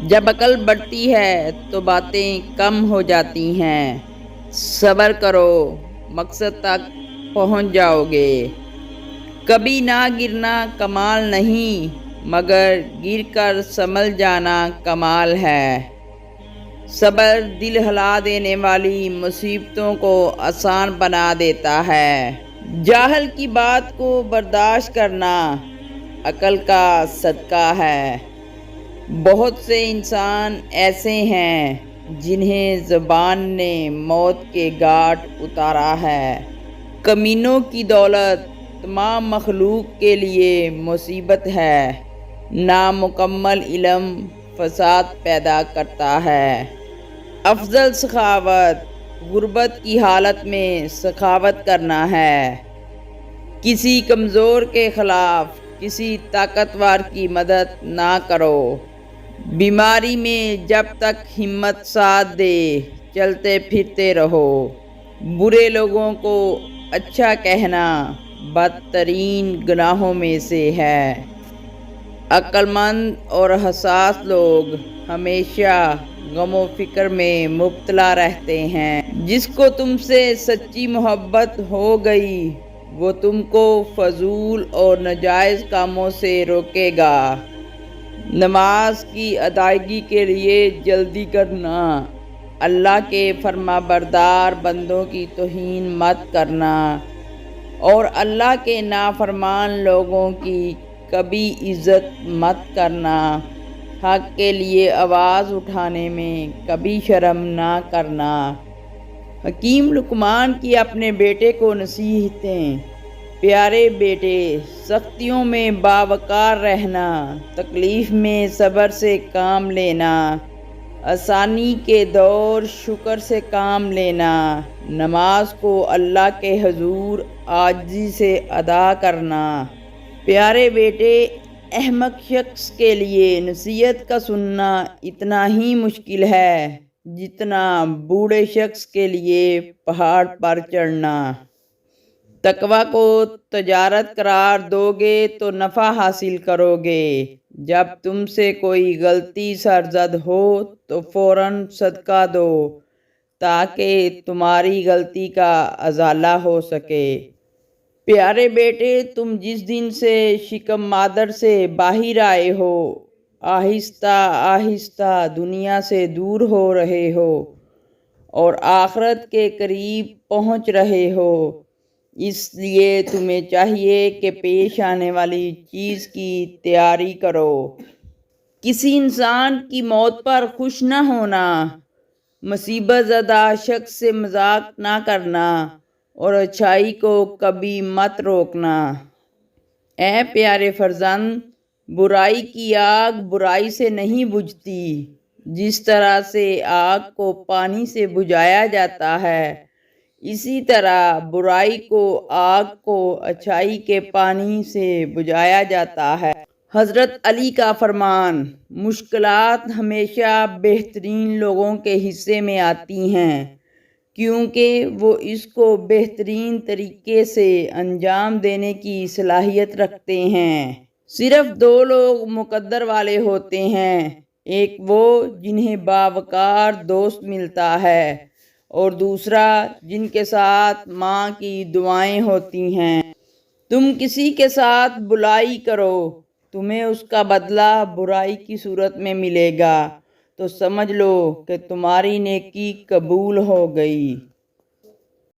جب عقل بڑھتی ہے تو باتیں کم ہو جاتی ہیں۔ صبر کرو، مقصد تک پہنچ جاؤ گے۔ کبھی نہ گرنا کمال نہیں، مگر گر کر سنبھل جانا کمال ہے۔ صبر دل ہلا دینے والی مصیبتوں کو آسان بنا دیتا ہے۔ جاہل کی بات کو برداشت کرنا عقل کا صدقہ ہے۔ بہت سے انسان ایسے ہیں جنہیں زبان نے موت کے گھاٹ اتارا ہے۔ کمینوں کی دولت تمام مخلوق کے لیے مصیبت ہے۔ نامکمل علم فساد پیدا کرتا ہے۔ افضل سخاوت غربت کی حالت میں سخاوت کرنا ہے۔ کسی کمزور کے خلاف کسی طاقتور کی مدد نہ کرو۔ بیماری میں جب تک ہمت ساتھ دے چلتے پھرتے رہو۔ برے لوگوں کو اچھا کہنا بدترین گناہوں میں سے ہے۔ عقل مند اور حساس لوگ ہمیشہ غم و فکر میں مبتلا رہتے ہیں۔ جس کو تم سے سچی محبت ہو گئی وہ تم کو فضول اور ناجائز کاموں سے روکے گا۔ نماز کی ادائیگی کے لیے جلدی کرنا۔ اللہ کے فرما بردار بندوں کی توہین مت کرنا اور اللہ کے نافرمان لوگوں کی کبھی عزت مت کرنا۔ حق کے لیے آواز اٹھانے میں کبھی شرم نہ کرنا۔ حکیم لقمان کی اپنے بیٹے کو نصیحتیں۔ پیارے بیٹے، سختیوں میں باوقار رہنا، تکلیف میں صبر سے کام لینا، آسانی کے دور شکر سے کام لینا، نماز کو اللہ کے حضور عاجزی سے ادا کرنا۔ پیارے بیٹے، احمق شخص کے لیے نصیحت کا سننا اتنا ہی مشکل ہے جتنا بوڑھے شخص کے لیے پہاڑ پر چڑھنا۔ تقویٰ کو تجارت قرار دو گے تو نفع حاصل کرو گے۔ جب تم سے کوئی غلطی سرزد ہو تو فوراً صدقہ دو تاکہ تمہاری غلطی کا ازالہ ہو سکے۔ پیارے بیٹے، تم جس دن سے شکم مادر سے باہر آئے ہو آہستہ آہستہ دنیا سے دور ہو رہے ہو اور آخرت کے قریب پہنچ رہے ہو۔ اس لیے تمہیں چاہیے کہ پیش آنے والی چیز کی تیاری کرو۔ کسی انسان کی موت پر خوش نہ ہونا، مصیبت زدہ شخص سے مذاق نہ کرنا اور اچھائی کو کبھی مت روکنا۔ اے پیارے فرزند، برائی کی آگ برائی سے نہیں بجھتی۔ جس طرح سے آگ کو پانی سے بجھایا جاتا ہے، اسی طرح برائی کو آگ کو اچھائی کے پانی سے بجھایا جاتا ہے۔ حضرت علی کا فرمان: مشکلات ہمیشہ بہترین لوگوں کے حصے میں آتی ہیں کیونکہ وہ اس کو بہترین طریقے سے انجام دینے کی صلاحیت رکھتے ہیں۔ صرف دو لوگ مقدر والے ہوتے ہیں، ایک وہ جنہیں باوقار دوست ملتا ہے اور دوسرا جن کے ساتھ ماں کی دعائیں ہوتی ہیں۔ تم کسی کے ساتھ بلائی کرو، تمہیں اس کا بدلہ برائی کی صورت میں ملے گا تو سمجھ لو کہ تمہاری نیکی قبول ہو گئی۔